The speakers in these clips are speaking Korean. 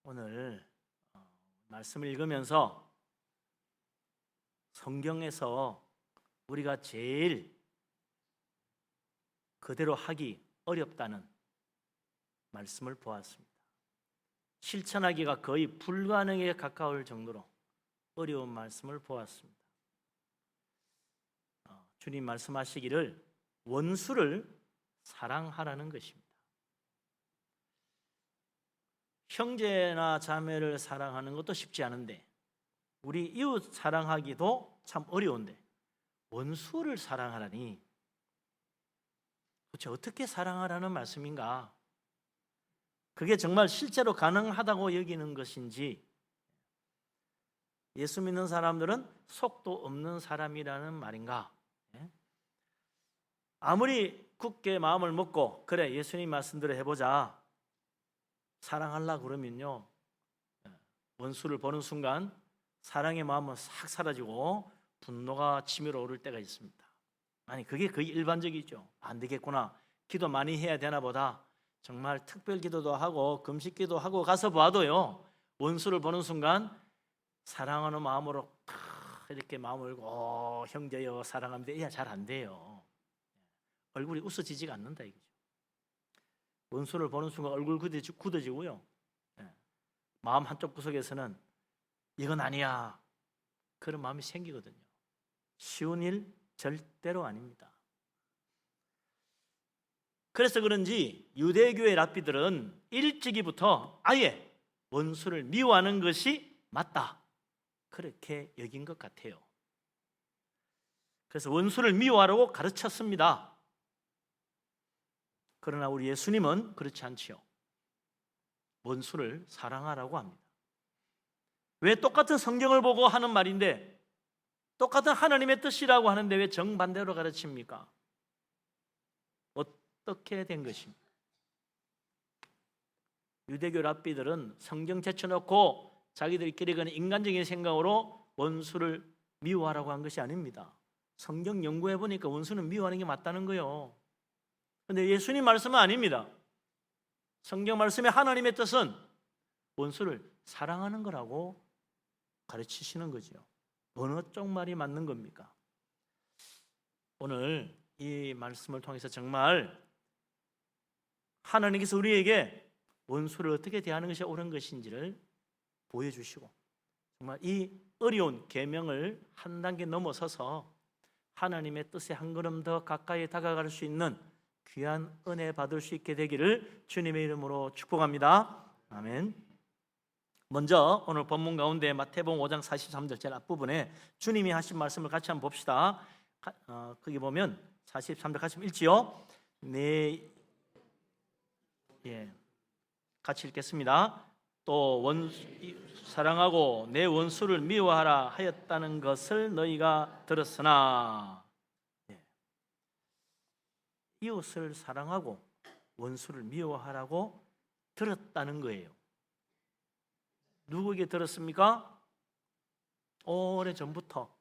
오늘 말씀을 읽으면서 성경에서 우리가 제일 그대로 하기 어렵다는 말씀을 보았습니다. 실천하기가 거의 불가능에 가까울 정도로 어려운 말씀을 보았습니다. 주님 말씀하시기를 원수를 사랑하라는 것입니다. 형제나 자매를 사랑하는 것도 쉽지 않은데, 우리 이웃 사랑하기도 참 어려운데 원수를 사랑하라니 도대체 어떻게 사랑하라는 말씀인가? 그게 정말 실제로 가능하다고 여기는 것인지, 예수 믿는 사람들은 속도 없는 사람이라는 말인가? 아무리 굳게 마음을 먹고 그래 예수님 말씀대로 해보자 사랑하려고 그러면요, 원수를 보는 순간 사랑의 마음은 싹 사라지고 분노가 치밀어 오를 때가 있습니다. 아니 그게 거의 일반적이죠. 안 되겠구나, 기도 많이 해야 되나 보다, 정말 특별 기도도 하고 금식 기도하고 가서 봐도요, 원수를 보는 순간 사랑하는 마음으로 이렇게 마음을 열고 형제여 사랑합니다, 잘 안 돼요. 얼굴이 웃어지지가 않는다 이거죠. 원수를 보는 순간 얼굴 굳어지고요, 마음 한쪽 구석에서는 이건 아니야, 그런 마음이 생기거든요. 쉬운 일 절대로 아닙니다. 그래서 그런지 유대교의 랍비들은 일찍이부터 아예 원수를 미워하는 것이 맞다, 그렇게 여긴 것 같아요. 그래서 원수를 미워하라고 가르쳤습니다. 그러나 우리 예수님은 그렇지 않지요. 원수를 사랑하라고 합니다. 왜 똑같은 성경을 보고 하는 말인데, 똑같은 하나님의 뜻이라고 하는데 왜 정반대로 가르칩니까? 어떻게 된 것입니까? 유대교 랍비들은 성경 제쳐놓고 자기들끼리 그런 인간적인 생각으로 원수를 미워하라고 한 것이 아닙니다. 성경 연구해 보니까 원수는 미워하는 게 맞다는 거예요. 그런데 예수님 말씀은 아닙니다. 성경 말씀의 하나님의 뜻은 원수를 사랑하는 거라고 가르치시는 거죠. 어느 쪽 말이 맞는 겁니까? 오늘 이 말씀을 통해서 정말 하나님께서 우리에게 원수를 어떻게 대하는 것이 옳은 것인지를 보여주시고, 정말 이 어려운 계명을 한 단계 넘어서서 하나님의 뜻에 한 걸음 더 가까이 다가갈 수 있는 귀한 은혜 받을 수 있게 되기를 주님의 이름으로 축복합니다. 아멘. 먼저 오늘 본문 가운데 마태복음 5장 43절 제일 앞부분에 주님이 하신 말씀을 같이 한번 봅시다. 거기 보면 43절 같이 읽지요. 같이 읽겠습니다. 또 사랑하고 내 원수를 미워하라 하였다는 것을 너희가 들었으나, 이웃을 사랑하고 원수를 미워하라고 들었다는 거예요. 누구에게 들었습니까? 오래전부터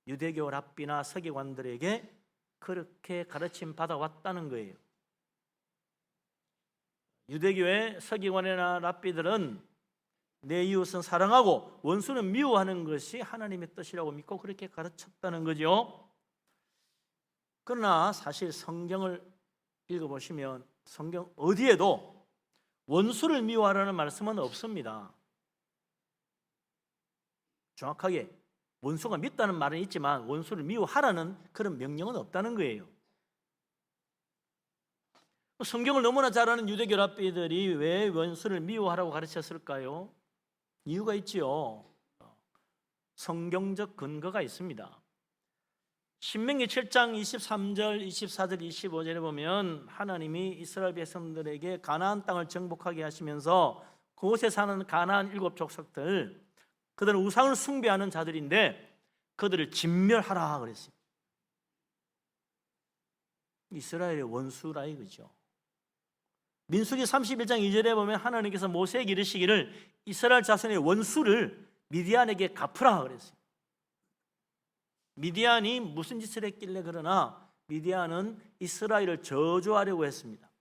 유대교 랍비나 서기관들에게 그렇게 가르침 받아왔다는 거예요. 유대교의 서기관이나 랍비들은 내 이웃은 사랑하고 원수는 미워하는 것이 하나님의 뜻이라고 믿고 그렇게 가르쳤다는 거죠. 그러나 사실 성경을 읽어보시면 성경 어디에도 원수를 미워하라는 말씀은 없습니다. 정확하게 원수가 밉다는 말은 있지만 원수를 미워하라는 그런 명령은 없다는 거예요. 성경을 너무나 잘 아는 유대교 랍비들이 왜 원수를 미워하라고 가르쳤을까요? 이유가 있지요. 성경적 근거가 있습니다. 신명기 7장 23절, 24절, 25절에 보면 하나님이 이스라엘 백성들에게 가나안 땅을 정복하게 하시면서 그곳에 사는 가나안 7족속들, 그들은 우상을 숭배하는 자들인데 그들을 진멸하라 그랬어요. 이스라엘의 원수라 이거죠. 민수기 31장 2절에 보면 하나님께서 모세에게 이르시기를 이스라엘 자손의 원수를 미디안에게 갚으라 그랬어요. 미디안이 무슨 짓을 했길래 그러나 미디안은 이스라엘을 저주하려고 했습니다.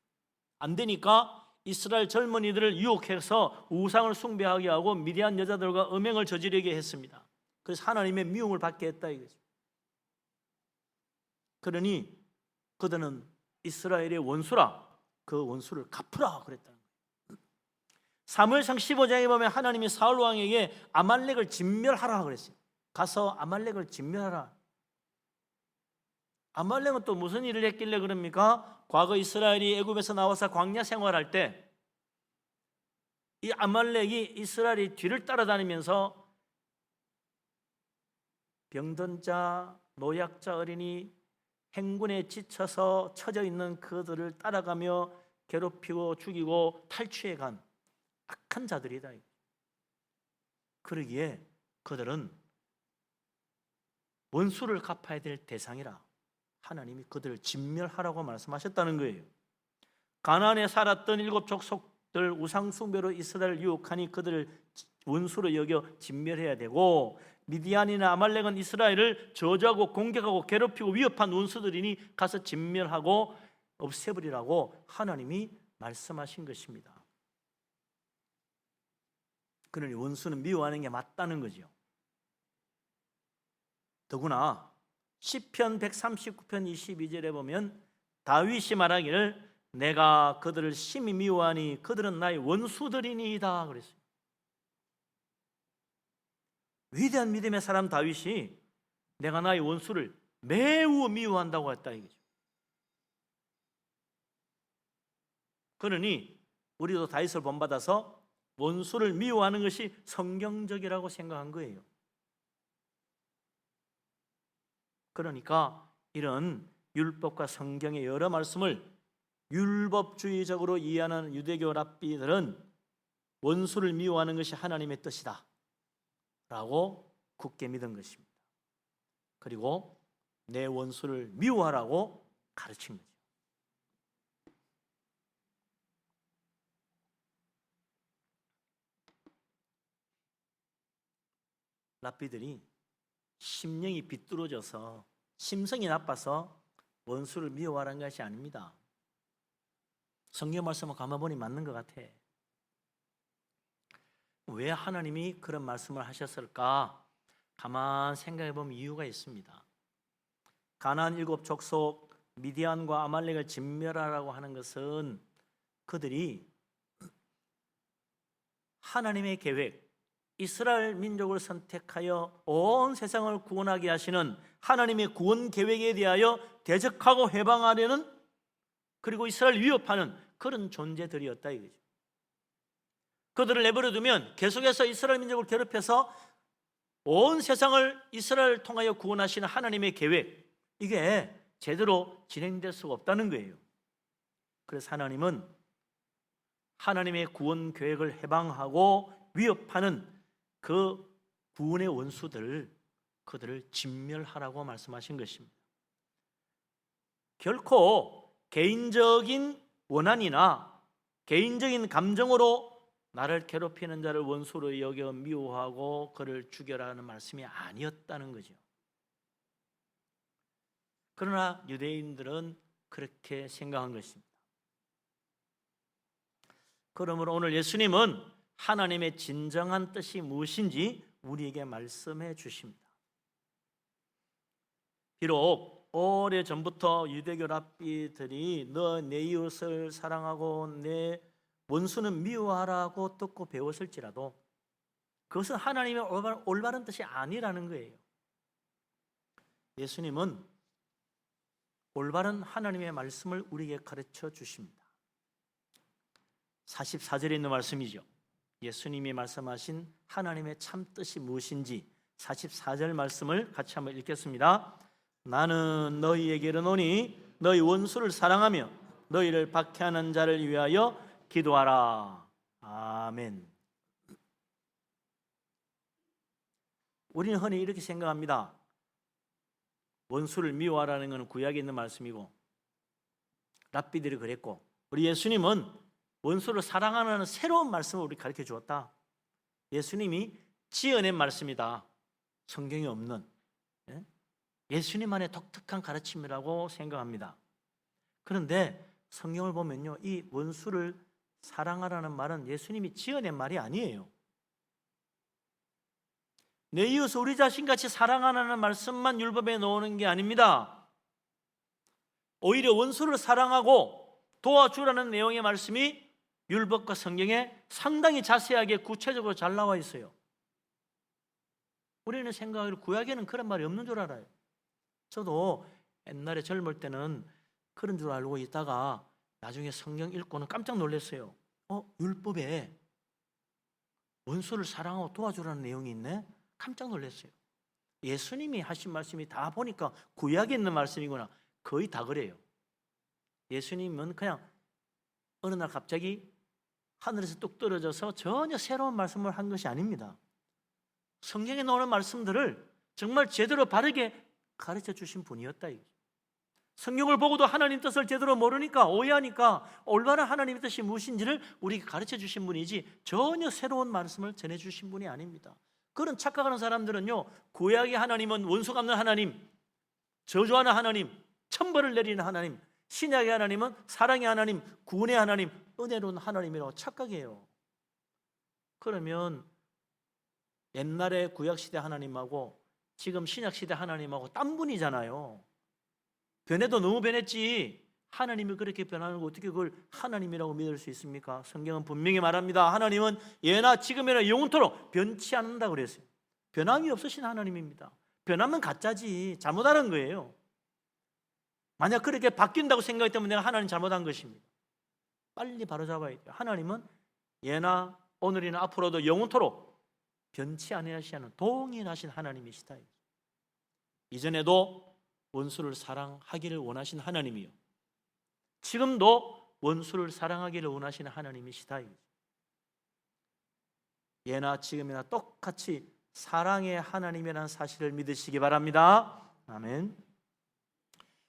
안 되니까 이스라엘 젊은이들을 유혹해서 우상을 숭배하게 하고 미디안 여자들과 음행을 저지르게 했습니다. 그래서 하나님의 미움을 받게 했다 이거죠. 그러니 그들은 이스라엘의 원수라, 그 원수를 갚으라 그랬다는 거예요. 사무엘상 15장에 보면 하나님이 사울 왕에게 아말렉을 진멸하라 그랬어요. 가서 아말렉을 진멸하라. 아말렉은 또 무슨 일을 했길래 그럽니까? 과거 이스라엘이 애굽에서 나와서 광야 생활할 때 이 아말렉이 이스라엘이 뒤를 따라다니면서 병든 자, 노약자, 어린이, 행군에 지쳐서 처져 있는 그들을 따라가며 괴롭히고 죽이고 탈취해 간 악한 자들이다. 그러기에 그들은 원수를 갚아야 될 대상이라 하나님이 그들을 진멸하라고 말씀하셨다는 거예요. 가나안에 살았던 7 족속들 우상 숭배로 이스라엘을 유혹하니 그들을 원수로 여겨 진멸해야 되고, 미디안이나 아말렉은 이스라엘을 저주하고 공격하고 괴롭히고 위협한 원수들이니 가서 진멸하고 없애버리라고 하나님이 말씀하신 것입니다. 그러니 원수는 미워하는 게 맞다는 거죠. 더구나 시편 139편 22절에 보면 다윗이 말하기를 내가 그들을 심히 미워하니 그들은 나의 원수들이니이다 그랬어요. 위대한 믿음의 사람 다윗이 내가 나의 원수를 매우 미워한다고 했다 이거죠. 그러니 우리도 다윗을 본받아서 원수를 미워하는 것이 성경적이라고 생각한 거예요. 그러니까 이런 율법과 성경의 여러 말씀을 율법주의적으로 이해하는 유대교 랍비들은 원수를 미워하는 것이 하나님의 뜻이다 라고 굳게 믿은 것입니다. 그리고 내 원수를 미워하라고 가르친 거죠. 랍비들이 심령이 비뚤어져서 심성이 나빠서 원수를 미워하라는 것이 아닙니다. 성경 말씀을 가만보니 맞는 것 같아. 왜 하나님이 그런 말씀을 하셨을까? 가만 생각해 보면 이유가 있습니다. 가나안 7 족속 미디안과 아말렉을 진멸하라고 하는 것은 그들이 하나님의 계획, 이스라엘 민족을 선택하여 온 세상을 구원하게 하시는 하나님의 구원 계획에 대하여 대적하고 해방하려는, 그리고 이스라엘을 위협하는 그런 존재들이었다 이거죠. 그들을 내버려두면 계속해서 이스라엘 민족을 괴롭혀서 온 세상을 이스라엘을 통하여 구원하시는 하나님의 계획, 이게 제대로 진행될 수가 없다는 거예요. 그래서 하나님은 하나님의 구원 계획을 해방하고 위협하는 그 구원의 원수들을 그들을 진멸하라고 말씀하신 것입니다. 결코 개인적인 원한이나 개인적인 감정으로 나를 괴롭히는 자를 원수로 여겨 미워하고 그를 죽여라는 말씀이 아니었다는 거죠. 그러나 유대인들은 그렇게 생각한 것입니다. 그러므로 오늘 예수님은 하나님의 진정한 뜻이 무엇인지 우리에게 말씀해 주십니다. 비록 오래전부터 유대교 랍비들이 너 내 이웃을 사랑하고 내 원수는 미워하라고 듣고 배웠을지라도 그것은 하나님의 올바른 뜻이 아니라는 거예요. 예수님은 올바른 하나님의 말씀을 우리에게 가르쳐 주십니다. 44절에 있는 말씀이죠. 예수님이 말씀하신 하나님의 참 뜻이 무엇인지 44절 말씀을 같이 한번 읽겠습니다. 나는 너희에게 이르노니 너희 원수를 사랑하며 너희를 박해하는 자를 위하여 기도하라. 아멘. 우리는 흔히 이렇게 생각합니다. 원수를 미워하라는 것은 구약에 있는 말씀이고 랍비들이 그랬고, 우리 예수님은 원수를 사랑하라는 새로운 말씀을 우리 가르쳐 주었다. 예수님이 지어낸 말씀이다. 성경에 없는 예수님만의 독특한 가르침이라고 생각합니다. 그런데 성경을 보면요, 이 원수를 사랑하라는 말은 예수님이 지어낸 말이 아니에요. 내 이웃을 우리 자신같이 사랑하라는 말씀만 율법에 넣는 게 아닙니다. 오히려 원수를 사랑하고 도와주라는 내용의 말씀이 율법과 성경에 상당히 자세하게 구체적으로 잘 나와 있어요. 우리는 생각하기로 구약에는 그런 말이 없는 줄 알아요. 저도 옛날에 젊을 때는 그런 줄 알고 있다가 나중에 성경 읽고는 깜짝 놀랐어요. 율법에 원수를 사랑하고 도와주라는 내용이 있네? 깜짝 놀랐어요. 예수님이 하신 말씀이 다 보니까 구약에 있는 말씀이구나. 거의 다 그래요. 예수님은 그냥 어느 날 갑자기 하늘에서 뚝 떨어져서 전혀 새로운 말씀을 한 것이 아닙니다. 성경에 나오는 말씀들을 정말 제대로 바르게 가르쳐 주신 분이었다. 성경을 보고도 하나님 뜻을 제대로 모르니까 오해하니까 올바른 하나님의 뜻이 무엇인지를 우리에게 가르쳐 주신 분이지 전혀 새로운 말씀을 전해 주신 분이 아닙니다. 그런 착각하는 사람들은요, 구약의 하나님은 원수 갚는 하나님, 저주하는 하나님, 천벌을 내리는 하나님, 신약의 하나님은 사랑의 하나님, 구원의 하나님, 은혜로운 하나님이라고 착각해요. 그러면 옛날에 구약시대 하나님하고 지금 신약시대 하나님하고 딴 분이잖아요. 변해도 너무 변했지. 하나님이 그렇게 변하는 거 어떻게 그걸 하나님이라고 믿을 수 있습니까? 성경은 분명히 말합니다. 하나님은 예나 지금이나 영원토록 변치 않는다 그랬어요. 변함이 없으신 하나님입니다. 변하면 가짜지. 잘못하는 거예요. 만약 그렇게 바뀐다고 생각했다면 내가 하나님 잘못한 것입니다. 빨리 바로잡아야 돼요. 하나님은 예나 오늘이나 앞으로도 영원토록 변치 아니하시는 동일하신 하나님이시다. 이전에도 원수를 사랑하기를 원하신 하나님이요, 지금도 원수를 사랑하기를 원하시는 하나님이시다. 예나 지금이나 똑같이 사랑의 하나님이라는 사실을 믿으시기 바랍니다. 아멘.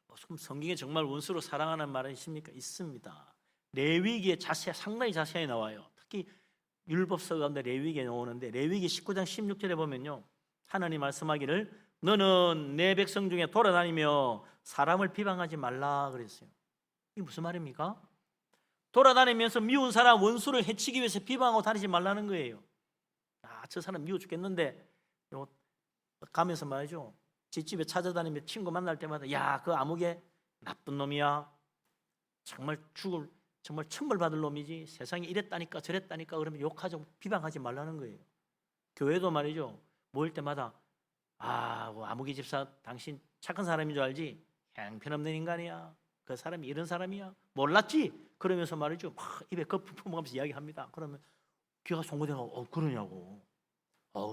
그럼 성경에 정말 원수로 사랑하는 말은 있습니까? 있습니다. 레위기에 상당히 자세히 나와요. 특히 율법서 가운데 레위기에 나오는데 레위기 19장 16절에 보면요, 하나님 말씀하기를 너는 내 백성 중에 돌아다니며 사람을 비방하지 말라 그랬어요. 이게 무슨 말입니까? 돌아다니면서 미운 사람 원수를 해치기 위해서 비방하고 다니지 말라는 거예요. 저 사람 미워 죽겠는데 가면서 말이죠, 집집에 찾아다니며 친구 만날 때마다 야, 그 아무개 나쁜 놈이야, 정말 정말 천벌 받을 놈이지, 세상에 이랬다니까 저랬다니까 그러면 욕하지 비방하지 말라는 거예요. 교회도 말이죠, 모일 때마다 아무개 집사 당신 착한 사람인 줄 알지? 형편없는 인간이야, 그 사람이 이런 사람이야, 몰랐지? 그러면서 말이죠, 막 입에 거품 품어가면서 이야기합니다. 그러면 귀가 송곳해가고 그러냐고,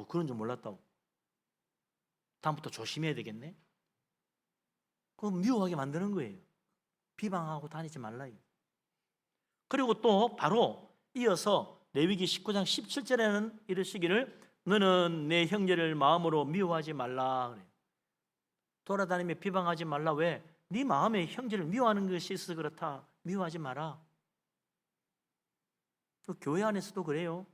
그런 줄 몰랐다고, 다음부터 조심해야 되겠네. 그럼 미워하게 만드는 거예요. 비방하고 다니지 말라. 그리고 또 바로 이어서 레위기 19장 17절에는 이르시기를 너는 내 형제를 마음으로 미워하지 말라 그래요. 돌아다니며 비방하지 말라. 왜? 네 마음에 형제를 미워하는 것이 있어서 그렇다. 미워하지 마라. 교회 안에서도 그래요.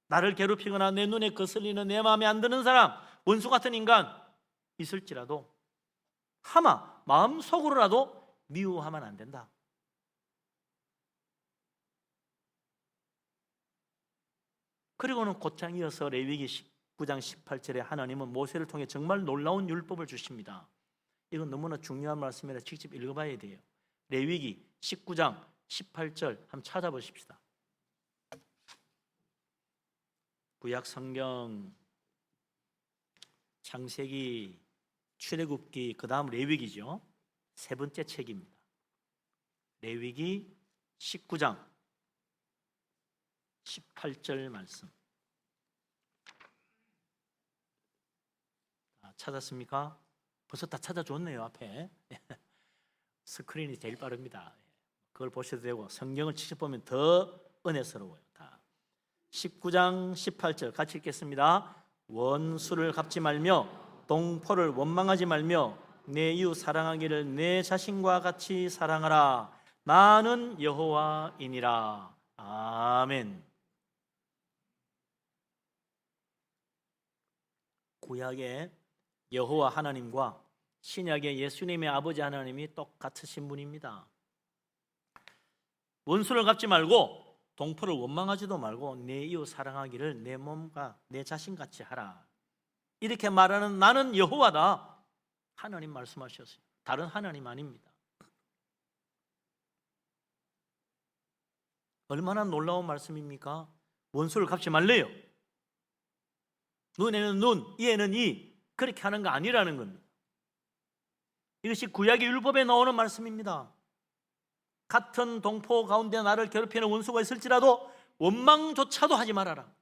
나를 괴롭히거나 내 눈에 거슬리는 내 마음에 안 드는 사람, 원수 같은 인간 있을지라도 하마 마음속으로라도 미워하면 안 된다. 그리고는 곧장 이어서 레위기 19장 18절에 하나님은 모세를 통해 정말 놀라운 율법을 주십니다. 이건 너무나 중요한 말씀이라 직접 읽어봐야 돼요. 레위기 19장 18절 한번 찾아보십시다. 구약 성경 창세기, 출애굽기, 그 다음 레위기죠. 세 번째 책입니다. 레위기 19장 18절 말씀. 찾았습니까? 벌써 다 찾아줬네요. 앞에 스크린이 제일 빠릅니다. 그걸 보셔도 되고 성경을 직접 보면 더 은혜스러워요. 다 19장 18절 같이 읽겠습니다. 원수를 갚지 말며 동포를 원망하지 말며 내 이웃 사랑하기를 내 자신과 같이 사랑하라. 나는 여호와이니라. 아멘. 구약의 여호와 하나님과 신약의 예수님의 아버지 하나님이 똑같으신 분입니다. 원수를 갚지 말고 동포를 원망하지도 말고 내 이웃 사랑하기를 내 몸과 내 자신같이 하라. 이렇게 말하는 나는 여호와다. 하나님 말씀하셨어요. 다른 하나님 아닙니다. 얼마나 놀라운 말씀입니까? 원수를 갚지 말래요. 눈에는 눈, 이에는 이, 그렇게 하는 거 아니라는 겁니다. 이것이 구약의 율법에 나오는 말씀입니다. 같은 동포 가운데 나를 괴롭히는 원수가 있을지라도 원망조차도 하지 말아라.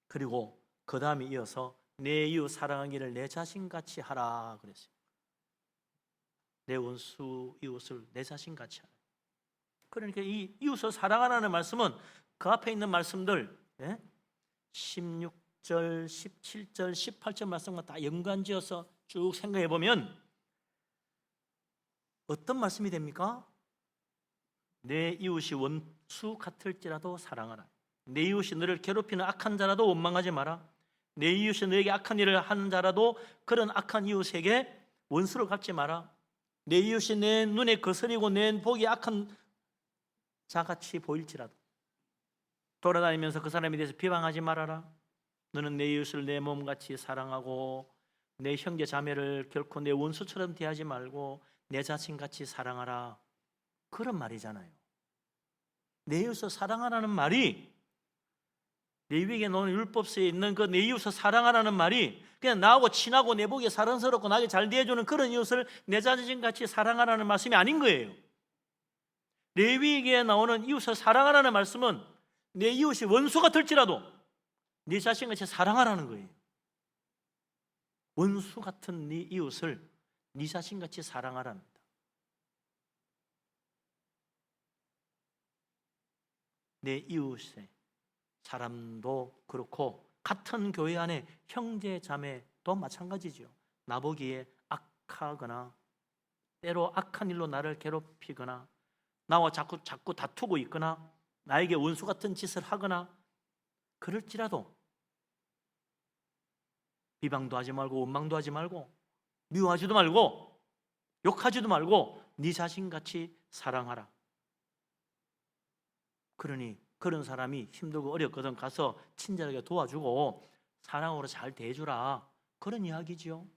그리고 그 다음에 이어서 내 이웃 사랑하기를 내 자신같이 하라 그랬어요. 내 원수 이웃을 내 자신같이 하라. 그러니까 이 이웃을 사랑하라는 말씀은 그 앞에 있는 말씀들 16절, 17절, 18절 말씀과 다 연관지어서 쭉 생각해 보면 어떤 말씀이 됩니까? 내 이웃이 원수 같을지라도 사랑하라. 내 이웃이 너를 괴롭히는 악한 자라도 원망하지 마라. 내 이웃이 너에게 악한 일을 하는 자라도 그런 악한 이웃에게 원수를 갚지 마라. 내 이웃이 내 눈에 거스리고 내 보기에 악한 자같이 보일지라도 돌아다니면서 그 사람에 대해서 비방하지 말아라. 너는 내 이웃을 내 몸같이 사랑하고 내 형제 자매를 결코 내 원수처럼 대하지 말고 내 자신같이 사랑하라. 그런 말이잖아요. 내 이웃을 사랑하라는 말이 레위기에 나오는 율법서에 있는 그 내 이웃을 사랑하라는 말이 그냥 나하고 친하고 내 보기에 사랑스럽고 나에게 잘 대해주는 그런 이웃을 내 자신같이 사랑하라는 말씀이 아닌 거예요. 레위기에 나오는 이웃을 사랑하라는 말씀은 내 이웃이 원수가 될지라도 네 자신같이 사랑하라는 거예요. 원수 같은 네 이웃을 네 자신같이 사랑하랍니다. 내 이웃의 사람도 그렇고 같은 교회 안에 형제 자매도 마찬가지죠. 나보기에 악하거나 때로 악한 일로 나를 괴롭히거나 나와 자꾸 다투고 있거나 나에게 원수 같은 짓을 하거나 그럴지라도 비방도 하지 말고 원망도 하지 말고 미워하지도 말고 욕하지도 말고 네 자신같이 사랑하라. 그러니 그런 사람이 힘들고 어렵거든 가서 친절하게 도와주고 사랑으로 잘 대해주라. 그런 이야기지요.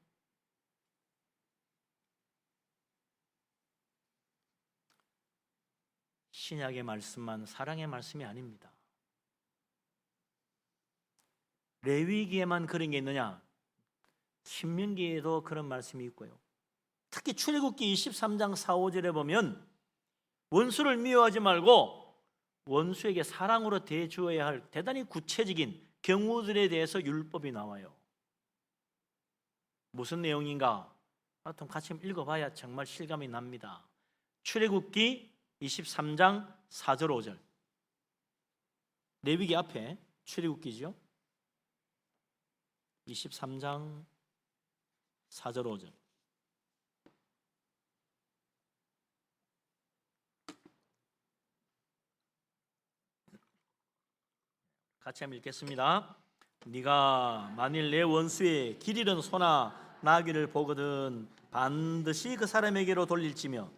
신약의 말씀만 사랑의 말씀이 아닙니다. 레위기에만 그런 게 있느냐? 신명기에도 그런 말씀이 있고요. 특히 출애굽기 23장 4, 5절에 보면 원수를 미워하지 말고 원수에게 사랑으로 대해주어야 할 대단히 구체적인 경우들에 대해서 율법이 나와요. 무슨 내용인가? 하여튼 같이 읽어봐야 정말 실감이 납니다. 출애굽기 23장 4절 5절. 레위기 앞에 출애굽기죠. 23장 4절 5절. 같이 한번 읽겠습니다. 네가 만일 내 원수의 길 잃은 소나 나귀를 보거든 반드시 그 사람에게로 돌릴지며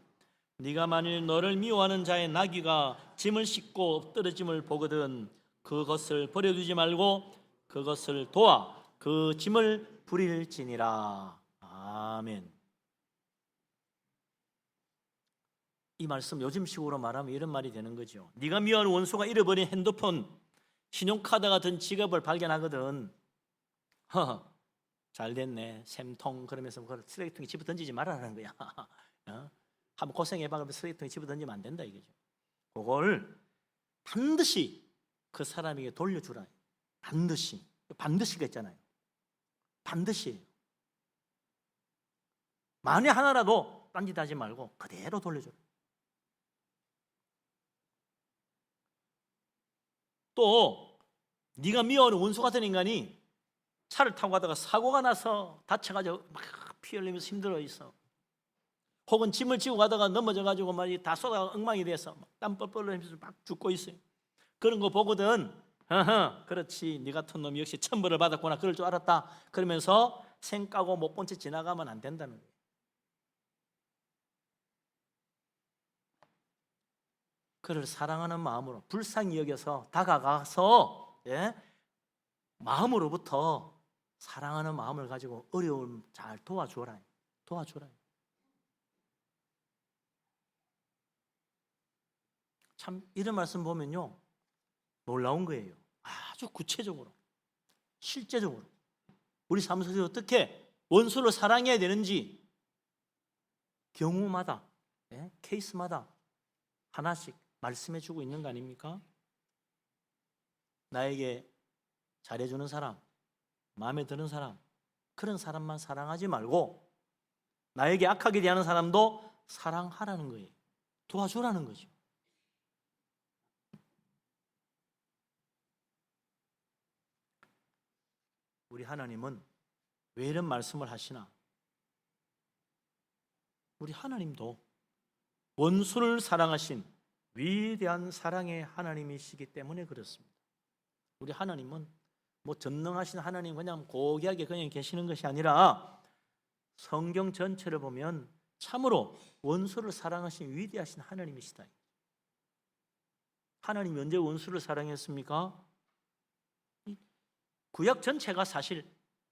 네가 만일 너를 미워하는 자의 나귀가 짐을 싣고 엎드러짐을 보거든 그것을 버려두지 말고 그것을 도와 그 짐을 부릴지니라. 아멘. 이 말씀 요즘식으로 말하면 이런 말이 되는 거죠. 네가 미워하는 원수가 잃어버린 핸드폰, 신용카드 같은 지갑을 발견하거든. 잘 됐네. 샘통 그러면서 그걸 쓰레기통에 집어 던지지 말라는 거야. 한번 고생해봐. 그러면 쓰레기통에 집어 던지면 안 된다 이거죠. 그걸 반드시 그 사람에게 돌려주라. 반드시가 있잖아요. 반드시. 만에 하나라도 딴짓하지 말고 그대로 돌려줘라. 또 네가 미워하는 원수 같은 인간이 차를 타고 가다가 사고가 나서 다쳐가지고 막 피 흘리면서 힘들어 있어. 혹은 짐을 지고 가다가 넘어져가지고 막 다 쏟아 엉망이 돼서 땀 뻘뻘 흘리면서 막 죽고 있어요. 그런 거 보거든. 그렇지. 네 같은 놈이 역시 천벌을 받았구나. 그럴 줄 알았다. 그러면서 생 까고 못 본 채 지나가면 안 된다는 거예요. 그를 사랑하는 마음으로 불쌍히 여겨서 다가가서 마음으로부터 사랑하는 마음을 가지고 어려움 잘 도와주라. 참 이런 말씀 보면요 놀라운 거예요. 아주 구체적으로 실제적으로 우리 삶 속에서 어떻게 원수를 사랑해야 되는지 경우마다 케이스마다 하나씩 말씀해 주고 있는 거 아닙니까? 나에게 잘해주는 사람, 마음에 드는 사람, 그런 사람만 사랑하지 말고 나에게 악하게 대하는 사람도 사랑하라는 거예요. 도와주라는 거죠. 우리 하나님은 왜 이런 말씀을 하시나? 우리 하나님도 원수를 사랑하신 위대한 사랑의 하나님이시기 때문에 그렇습니다. 우리 하나님은 뭐 전능하신 하나님 그냥 고귀하게 그냥 계시는 것이 아니라 성경 전체를 보면 참으로 원수를 사랑하신 위대하신 하나님이시다. 하나님이 언제 원수를 사랑했습니까? 구약 전체가 사실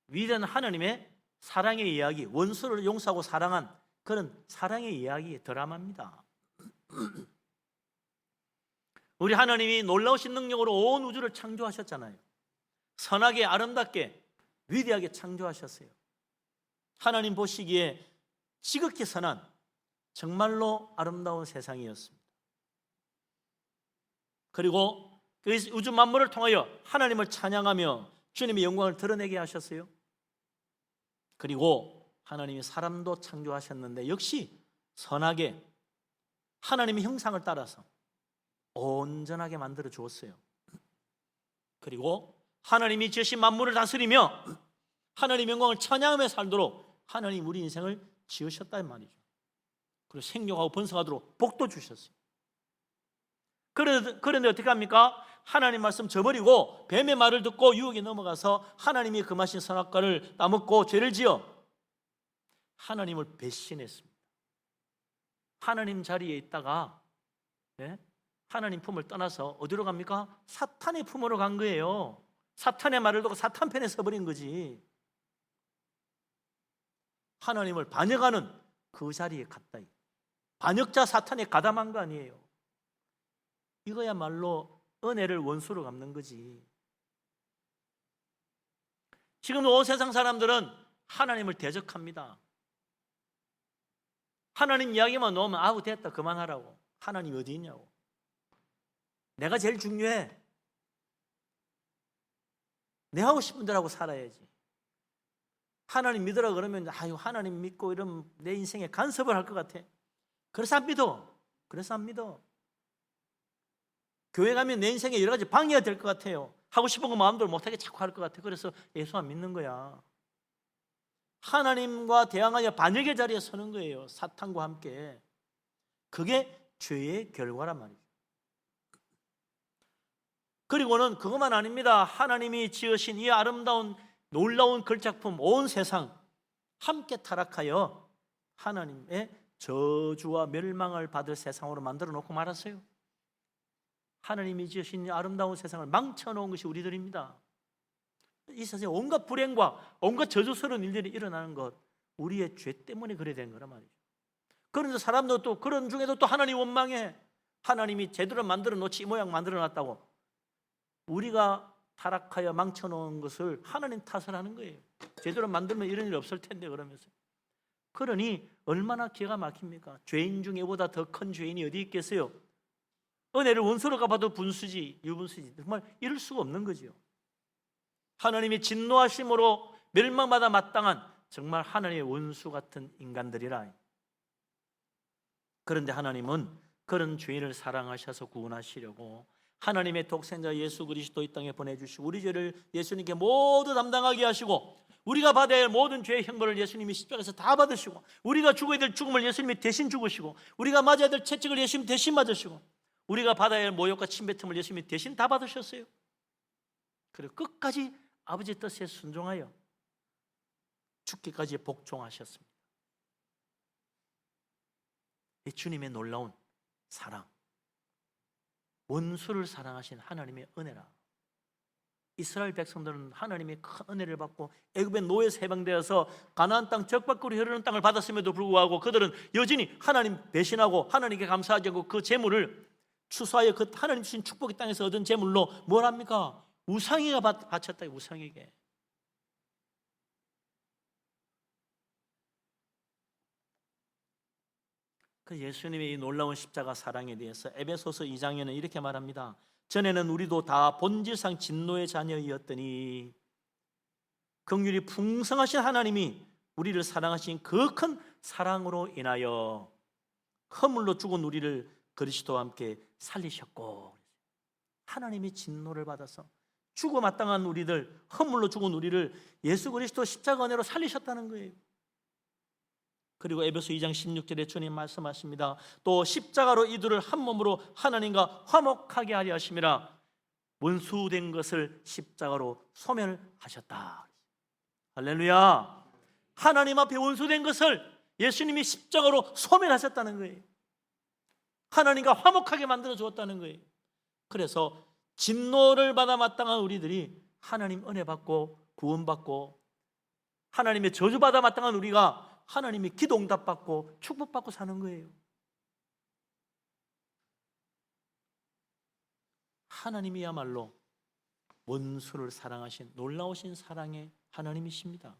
위대한 하나님의 사랑의 이야기, 원수를 용서하고 사랑한 그런 사랑의 이야기 드라마입니다. 우리 하나님이 놀라우신 능력으로 온 우주를 창조하셨잖아요. 선하게 아름답게 위대하게 창조하셨어요. 하나님 보시기에 지극히 선한 정말로 아름다운 세상이었습니다. 그리고 그 우주 만물을 통하여 하나님을 찬양하며 주님의 영광을 드러내게 하셨어요. 그리고 하나님이 사람도 창조하셨는데 역시 선하게 하나님의 형상을 따라서 온전하게 만들어 주었어요. 그리고 하나님이 지으신 만물을 다스리며 하나님의 영광을 찬양하며 살도록 하나님 우리 인생을 지으셨단 말이죠. 그리고 생육하고 번성하도록 복도 주셨어요. 그런데 어떻게 합니까? 하나님 말씀 저버리고 뱀의 말을 듣고 유혹에 넘어가서 하나님이 금하신 선악과를 따먹고 죄를 지어 하나님을 배신했습니다. 하나님 자리에 있다가 하나님 품을 떠나서 어디로 갑니까? 사탄의 품으로 간 거예요. 사탄의 말을 듣고 사탄 편에 서버린 거지. 하나님을 반역하는 그 자리에 갔다. 반역자 사탄에 가담한 거 아니에요. 이거야말로 은혜를 원수로 갚는 거지. 지금도 온 세상 사람들은 하나님을 대적합니다. 하나님 이야기만 나오면 아우 됐다 그만하라고. 하나님이 어디 있냐고. 내가 제일 중요해. 내 하고 싶은 대로 하고 살아야지. 하나님 믿으라 그러면 아유 하나님 믿고 이러면 내 인생에 간섭을 할 것 같아. 그래서 안 믿어. 교회 가면 내 인생에 여러 가지 방해가 될 것 같아요. 하고 싶은 거 마음대로 못하게 자꾸 할 것 같아. 그래서 예수 안 믿는 거야. 하나님과 대항하여 반역의 자리에 서는 거예요. 사탄과 함께. 그게 죄의 결과란 말이죠. 그리고는 그것만 아닙니다. 하나님이 지으신 이 아름다운 놀라운 걸작품 온 세상 함께 타락하여 하나님의 저주와 멸망을 받을 세상으로 만들어 놓고 말았어요. 하나님이 지으신 이 아름다운 세상을 망쳐놓은 것이 우리들입니다. 이 세상에 온갖 불행과 온갖 저주스러운 일들이 일어나는 것 우리의 죄 때문에 그래 된 거란 말이죠. 그런데 사람도 또 그런 중에도 또 하나님 원망해. 하나님이 제대로 만들어 놓지 이 모양 만들어 놨다고 우리가 타락하여 망쳐놓은 것을 하나님 탓을 하는 거예요. 제대로 만들면 이런 일 없을 텐데 그러면서. 그러니 얼마나 기가 막힙니까? 죄인 중에 보다 더 큰 죄인이 어디 있겠어요? 은혜를 원수로 갚아도 분수지 유분수지 정말 이럴 수가 없는 거죠. 하나님이 진노하심으로 멸망받아 마땅한 정말 하나님의 원수 같은 인간들이라. 그런데 하나님은 그런 죄인을 사랑하셔서 구원하시려고 하나님의 독생자 예수 그리스도 이 땅에 보내주시고 우리 죄를 예수님께 모두 담당하게 하시고 우리가 받아야 할 모든 죄의 형벌을 예수님이 십자가에서 다 받으시고 우리가 죽어야 될 죽음을 예수님이 대신 죽으시고 우리가 맞아야 될 채찍을 예수님이 대신 맞으시고 우리가 받아야 할 모욕과 침뱉음을 예수님이 대신 다 받으셨어요. 그리고 끝까지 아버지의 뜻에 순종하여 죽기까지 복종하셨습니다. 이 주님의 놀라운 사랑, 원수를 사랑하신 하나님의 은혜라. 이스라엘 백성들은 하나님의 큰 은혜를 받고 애굽의 노예에서 해방되어서 가나안 땅 적박으로 흐르는 땅을 받았음에도 불구하고 그들은 여전히 하나님 배신하고 하나님께 감사하지 않고 그 재물을 추수하여 그 하나님 주신 축복의 땅에서 얻은 재물로 뭘 합니까? 우상에게 바쳤다. 우상에게. 그 예수님의 이 놀라운 십자가 사랑에 대해서 에베소서 2장에는 이렇게 말합니다. 전에는 우리도 다 본질상 진노의 자녀이었더니 긍휼이 풍성하신 하나님이 우리를 사랑하신 그 큰 사랑으로 인하여 허물로 죽은 우리를 그리스도와 함께 살리셨고, 하나님이 진노를 받아서 죽어 마땅한 우리들, 허물로 죽은 우리를 예수 그리스도 십자가 은혜로 살리셨다는 거예요. 그리고 에베소 2장 16절에 주님 말씀하십니다. 또 십자가로 이들을 한 몸으로 하나님과 화목하게 하려 하심이라. 원수된 것을 십자가로 소멸하셨다. 할렐루야. 하나님 앞에 원수된 것을 예수님이 십자가로 소멸하셨다는 거예요. 하나님과 화목하게 만들어 주었다는 거예요. 그래서 진노를 받아 마땅한 우리들이 하나님 은혜 받고 구원받고, 하나님의 저주받아 마땅한 우리가 하나님의 기도 응답받고 축복받고 사는 거예요. 하나님이야말로 원수를 사랑하신 놀라우신 사랑의 하나님이십니다.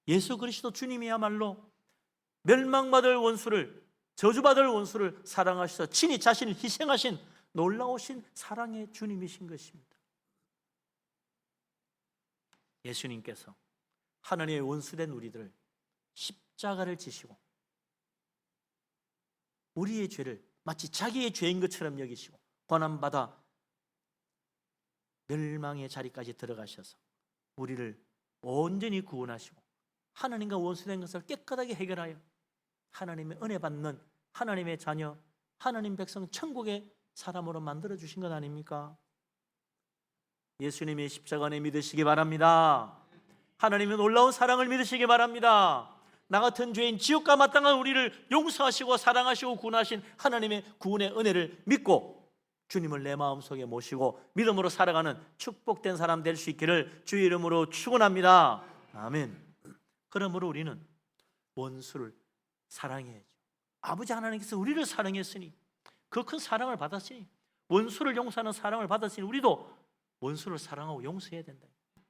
예수 그리스도 주님이야말로 멸망받을 원수를, 저주받을 원수를 사랑하셔서 친히 자신을 희생하신 놀라우신 사랑의 주님이신 것입니다. 예수님께서 하나님의 원수된 우리들을 십자가를 지시고 우리의 죄를 마치 자기의 죄인 것처럼 여기시고 고난받아 멸망의 자리까지 들어가셔서 우리를 온전히 구원하시고 하나님과 원수된 것을 깨끗하게 해결하여 하나님의 은혜 받는 하나님의 자녀, 하나님 백성, 천국의 사람으로 만들어 주신 것 아닙니까? 예수님의 십자가 안에 믿으시기 바랍니다. 하나님의 놀라운 사랑을 믿으시기 바랍니다. 나 같은 죄인, 지옥과 마땅한 우리를 용서하시고 사랑하시고 구원하신 하나님의 구원의 은혜를 믿고 주님을 내 마음속에 모시고 믿음으로 살아가는 축복된 사람 될 수 있기를 주의 이름으로 축원합니다. 아멘. 그러므로 우리는 원수를 사랑해야죠. 아버지 하나님께서 우리를 사랑했으니, 그 큰 사랑을 받았으니, 원수를 용서하는 사랑을 받았으니 우리도 원수를 사랑하고 용서해야 된다.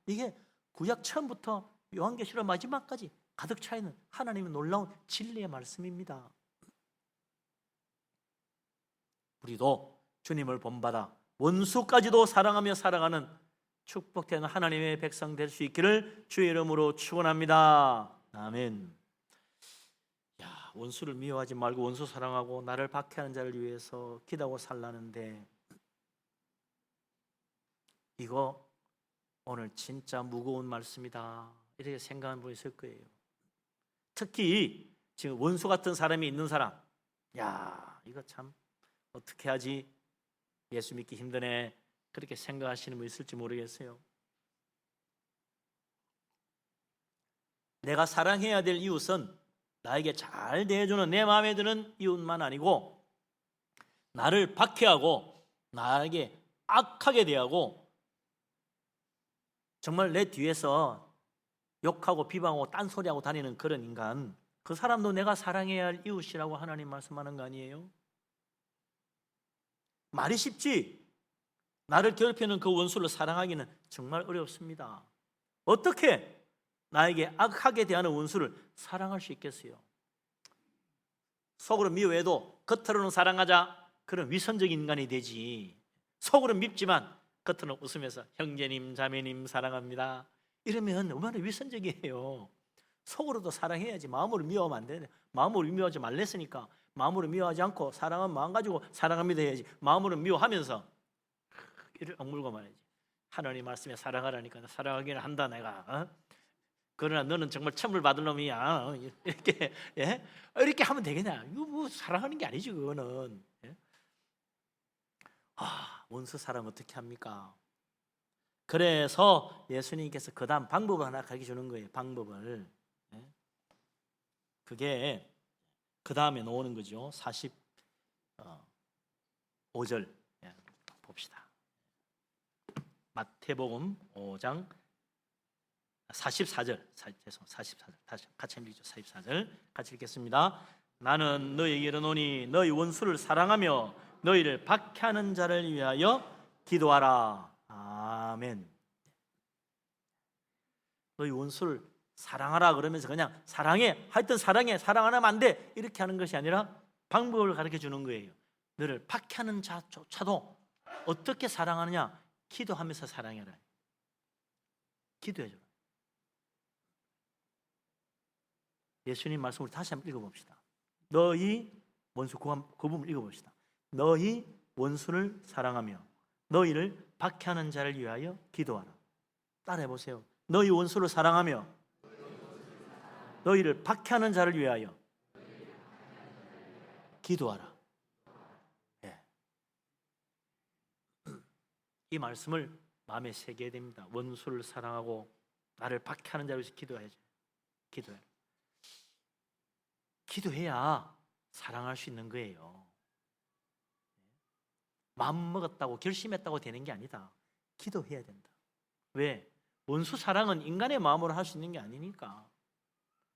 이게 구약 처음부터 요한계시록 마지막까지 가득 차 있는 하나님의 놀라운 진리의 말씀입니다. 우리도 주님을 본받아 원수까지도 사랑하며 살아가는 축복된 하나님의 백성 될 수 있기를 주의 이름으로 축원합니다. 아멘. 야, 원수를 미워하지 말고 원수 사랑하고 나를 박해하는 자를 위해서 기도하고 살라는데, 이거 오늘 진짜 무거운 말씀이다 이렇게 생각하는 분이 있을 거예요. 특히 지금 원수 같은 사람이 있는 사람, 야, 이거 참 어떻게 하지? 예수 믿기 힘드네, 그렇게 생각하시는 분 있을지 모르겠어요. 내가 사랑해야 될 이웃은 나에게 잘 대해주는 내 마음에 드는 이웃만 아니고, 나를 박해하고 나에게 악하게 대하고 정말 내 뒤에서 욕하고 비방하고 딴소리하고 다니는 그런 인간, 그 사람도 내가 사랑해야 할 이웃이라고 하나님 말씀하는 거 아니에요? 말이 쉽지 나를 괴롭히는 그 원수를 사랑하기는 정말 어렵습니다. 어떻게 나에게 악하게 대하는 원수를 사랑할 수 있겠어요? 속으로 미워해도 겉으로는 사랑하자, 그런 위선적인 인간이 되지. 속으로는 밉지만 겉으로는 웃으면서 형제님 자매님 사랑합니다 이러면 얼마나 위선적이에요. 속으로도 사랑해야지. 마음으로 미워하면 안 되네. 마음으로 미워하지 말랬으니까 마음으로 미워하지 않고 사랑한 마음 가지고 사랑합니다 해야지. 마음으로 미워하면서 이를 억물고 말이지. 하나님 말씀에 사랑하라니까 사랑하기는 한다 내가. 그러나 너는 정말 천물 받을 놈이야. 이렇게, 예? 이렇게 하면 되겠냐? 이거 뭐 사랑하는 게 아니지 그거는. 예? 원수 사랑 어떻게 합니까? 그래서 예수님께서 그 다음 방법을 하나 가르쳐 주는 거예요. 방법을. 예? 그게 그 다음에 나오는 거죠. 45절. 예. 봅시다. 마태복음 5장 44절, 44절 다시 같이 읽죠. 44절 같이 읽겠습니다. 나는 너희에게 이르노니 너희 원수를 사랑하며 너희를 박해하는 자를 위하여 기도하라. 아멘. 너희 원수를 사랑하라 그러면서 그냥 사랑해, 하여튼 사랑해, 사랑 안 하면 안 돼 이렇게 하는 것이 아니라 방법을 가르쳐 주는 거예요. 너를 박해하는 자조차도 어떻게 사랑하느냐? 기도하면서 사랑해라. 기도해줘라. 예수님 말씀을 다시 한번 읽어봅시다. 너희 원수, 그 부분을 읽어봅시다. 너희 원수를 사랑하며 너희를 박해하는 자를 위하여 기도하라. 따라해보세요. 너희 원수를 사랑하며 너희를 박해하는 자를 위하여 기도하라. 네. 이 말씀을 마음에 새겨야 됩니다. 원수를 사랑하고 나를 박해하는 자를 위해서 기도해야죠. 기도해. 기도해야 사랑할 수 있는 거예요. 마음 먹었다고 결심했다고 되는 게 아니다. 기도해야 된다. 왜? 원수 사랑은 인간의 마음으로 할 수 있는 게 아니니까.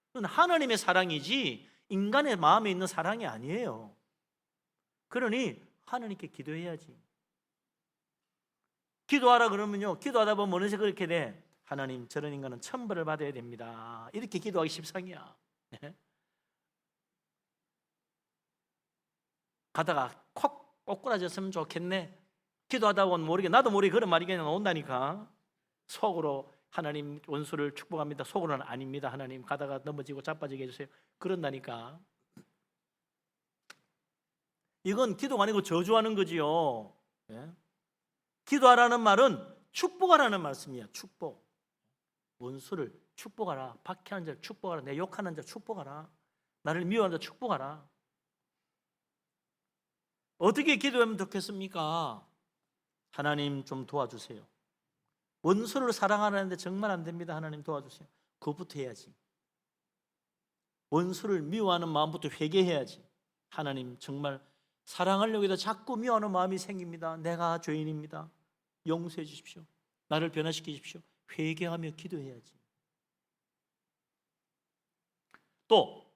그건 하나님의 사랑이지 인간의 마음에 있는 사랑이 아니에요. 그러니 하나님께 기도해야지. 기도하라 그러면요, 기도하다 보면 어느새 그렇게 돼. 하나님, 저런 인간은 천벌을 받아야 됩니다. 이렇게 기도하기 십상이야. 가다가 콕 꼬꾸라졌으면 좋겠네. 기도하다 보면 모르게, 나도 모르게 그런 말이 그냥 나온다니까. 속으로 하나님 원수를 축복합니다. 속으로는 아닙니다. 하나님 가다가 넘어지고 자빠지게 해주세요. 그런다니까. 이건 기도가 아니고 저주하는 거지요. 예? 기도하라는 말은 축복하라는 말씀이야. 축복. 원수를 축복하라. 박해하는 자를 축복하라. 내 욕하는 자를 축복하라. 나를 미워하는 자를 축복하라. 어떻게 기도하면 좋겠습니까? 하나님 좀 도와주세요. 원수를 사랑하라는데 정말 안 됩니다. 하나님 도와주세요. 그것부터 해야지. 원수를 미워하는 마음부터 회개해야지. 하나님 정말 사랑하려고 해도 자꾸 미워하는 마음이 생깁니다. 내가 죄인입니다. 용서해 주십시오. 나를 변화시켜 주십시오. 회개하며 기도해야지. 또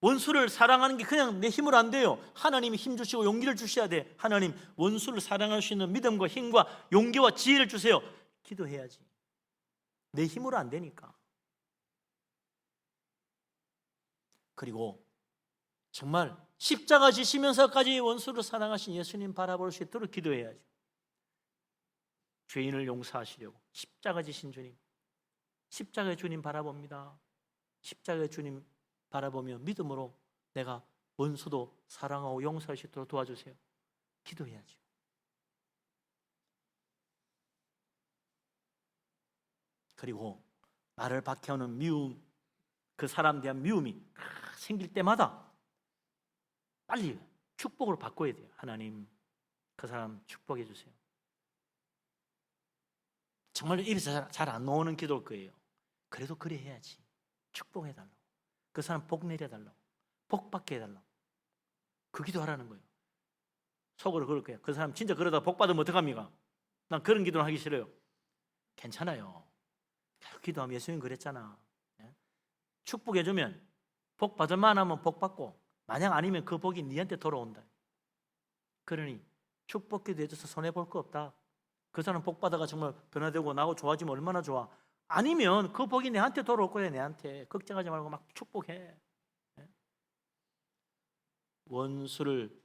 원수를 사랑하는 게 그냥 내 힘으로 안 돼요. 하나님이 힘 주시고 용기를 주셔야 돼. 하나님, 원수를 사랑할 수 있는 믿음과 힘과 용기와 지혜를 주세요. 기도해야지. 내 힘으로 안 되니까. 그리고 정말 십자가 지시면서까지 원수를 사랑하신 예수님 바라볼 수 있도록 기도해야죠. 죄인을 용서하시려고 십자가 지신 주님, 십자가의 주님 바라봅니다. 십자가의 주님 바라보며 믿음으로 내가 원수도 사랑하고 용서할 수 있도록 도와주세요. 기도해야죠. 그리고 나를 박해하는 미움, 그 사람에 대한 미움이 생길 때마다 빨리 축복으로 바꿔야 돼요. 하나님, 그 사람 축복해 주세요. 정말 이래서 잘 안 나오는 기도일 거예요. 그래도 그래 해야지. 축복해 달라고. 그 사람 복 내려 달라고. 복 받게 해달라고. 그 기도하라는 거예요. 속으로 그럴 거예요. 그 사람 진짜 그러다 복 받으면 어떡합니까? 난 그런 기도는 하기 싫어요. 괜찮아요. 기도하면 예수님 그랬잖아. 축복해주면 복 받을 만하면 복 받고, 만약 아니면 그 복이 니한테 돌아온다. 그러니 축복기도 해줘서 손해볼 거 없다. 그 사람 복 받아가 정말 변화되고 나하고 좋아지면 얼마나 좋아. 아니면 그 복이 내한테 돌아올 거야. 내한테 걱정하지 말고 막 축복해. 원수를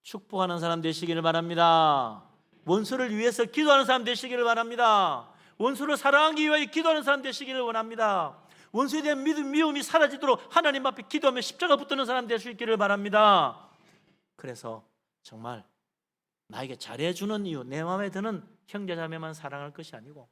축복하는 사람 되시기를 바랍니다. 원수를 위해서 기도하는 사람 되시기를 바랍니다. 원수를 사랑하기 위해 기도하는 사람 되시기를 원합니다. 원수에 대한 미움이 사라지도록 하나님 앞에 기도하며 십자가 붙드는 사람 될 수 있기를 바랍니다. 그래서 정말 나에게 잘해주는 이유, 내 마음에 드는 형제자매만 사랑할 것이 아니고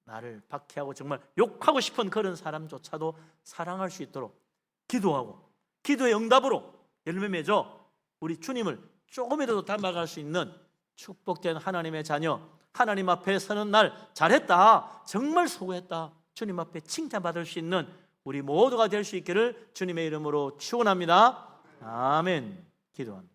나를 박해하고 정말 욕하고 싶은 그런 사람조차도 사랑할 수 있도록 기도하고 기도의 응답으로 열매 맺어 우리 주님을 조금이라도 닮아갈 수 있는 축복된 하나님의 자녀, 하나님 앞에 서는 날 잘했다, 정말 수고했다, 주님 앞에 칭찬받을 수 있는 우리 모두가 될 수 있기를 주님의 이름으로 축원합니다. 아멘. 기도합니다.